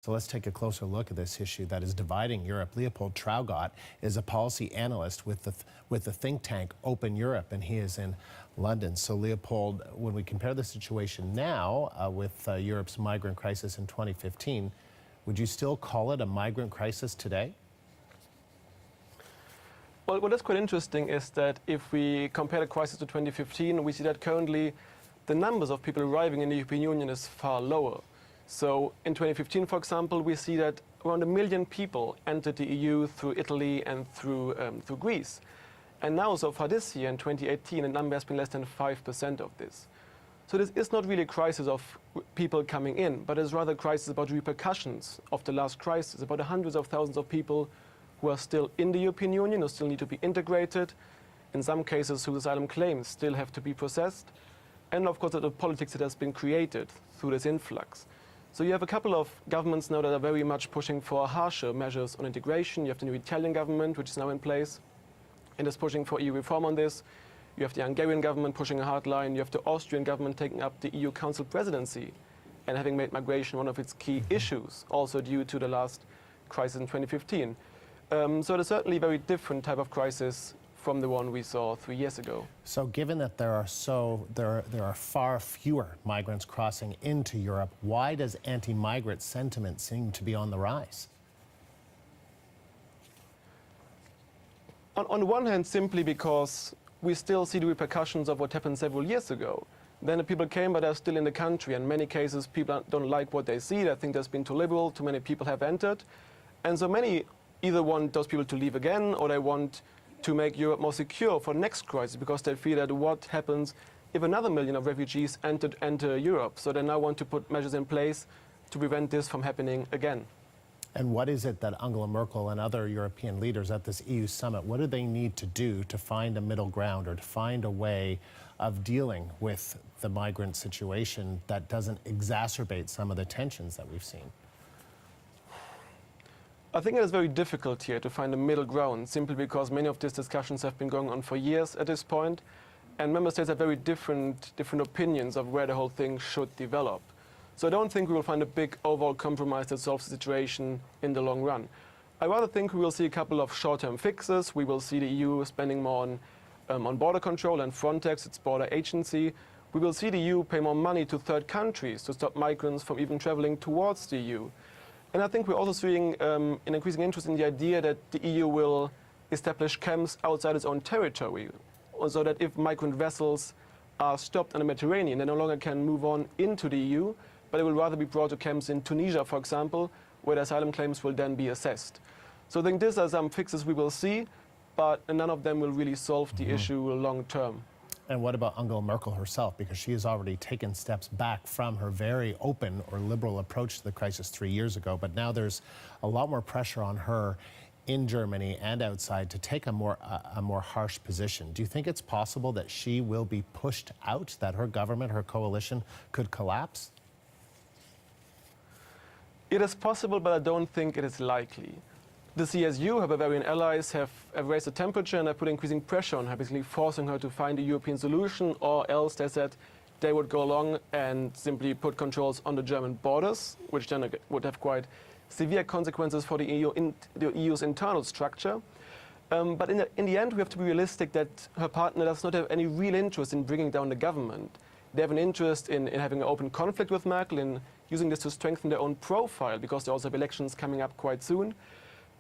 So let's take a closer look at this issue that is dividing Europe. Leopold Traugott is a policy analyst with the think tank Open Europe, and he is in London. So Leopold, when we compare the situation now with Europe's migrant crisis in 2015, would you still call it a migrant crisis today? Well, what is quite interesting is that if we compare the crisis to 2015, we see that currently the numbers of people arriving in the European Union is far lower. So in 2015, for example, we see that around 1 million people entered the EU through Italy and through Greece. And now, so far this year, in 2018, the number has been less than 5% of this. So this is not really a crisis of people coming in, but it's rather a crisis about repercussions of the last crisis, about the hundreds of thousands of people who are still in the European Union, who still need to be integrated, in some cases whose asylum claims still have to be processed, and of course the politics that has been created through this influx. So you have a couple of governments now that are very much pushing for harsher measures on integration. You have the new Italian government, which is now in place, and is pushing for EU reform on this. You have the Hungarian government pushing a hard line. You have the Austrian government taking up the EU Council presidency and having made migration one of its key issues, also due to the last crisis in 2015. So it is certainly a very different type of crisis from the one we saw 3 years ago. So given that there are far fewer migrants crossing into Europe, why does anti-migrant sentiment seem to be on the rise? On the one hand, simply because we still see the repercussions of what happened several years ago. Then the people came, but they're still in the country. In many cases, people don't like what they see. They think there's been too liberal, too many people have entered. And so many either want those people to leave again, or they want to make Europe more secure for the next crisis, because they fear that what happens if another million of refugees enter Europe. So they now want to put measures in place to prevent this from happening again. And what is it that Angela Merkel and other European leaders at this EU summit, what do they need to do to find a middle ground or to find a way of dealing with the migrant situation that doesn't exacerbate some of the tensions that we've seen? I think it is very difficult here to find a middle ground, simply because many of these discussions have been going on for years at this point, and member states have very different opinions of where the whole thing should develop. So I don't think we will find a big overall compromise that solves the situation in the long run. I rather think we will see a couple of short-term fixes. We will see the EU spending more on border control and Frontex, its border agency. We will see the EU pay more money to third countries to stop migrants from even traveling towards the EU. And I think we're also seeing an increasing interest in the idea that the EU will establish camps outside its own territory, so that if migrant vessels are stopped in the Mediterranean, they no longer can move on into the EU, but they will rather be brought to camps in Tunisia, for example, where the asylum claims will then be assessed. So I think these are some fixes we will see, but none of them will really solve the issue long term. And what about Angela Merkel herself? Because she has already taken steps back from her very open or liberal approach to the crisis 3 years ago, but now there's a lot more pressure on her in Germany and outside to take a more harsh position. Do you think it's possible that she will be pushed out, that her government, her coalition could collapse? It is possible, but I don't think it is likely. The CSU, her Bavarian allies, have raised the temperature and have put increasing pressure on her, basically forcing her to find a European solution, or else they said they would go along and simply put controls on the German borders, which then would have quite severe consequences for the EU's internal structure. But in the end, we have to be realistic that her partner does not have any real interest in bringing down the government. They have an interest in having an open conflict with Merkel, in using this to strengthen their own profile, because they also have elections coming up quite soon.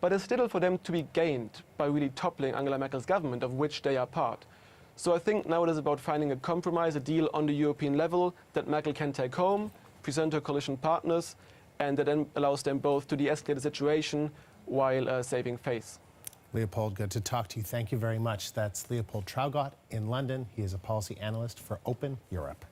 But there's little for them to be gained by really toppling Angela Merkel's government, of which they are part. So I think now it is about finding a compromise, a deal on the European level that Merkel can take home, present her coalition partners, and that then allows them both to de-escalate the situation while saving face. Leopold, good to talk to you. Thank you very much. That's Leopold Traugott in London. He is a policy analyst for Open Europe.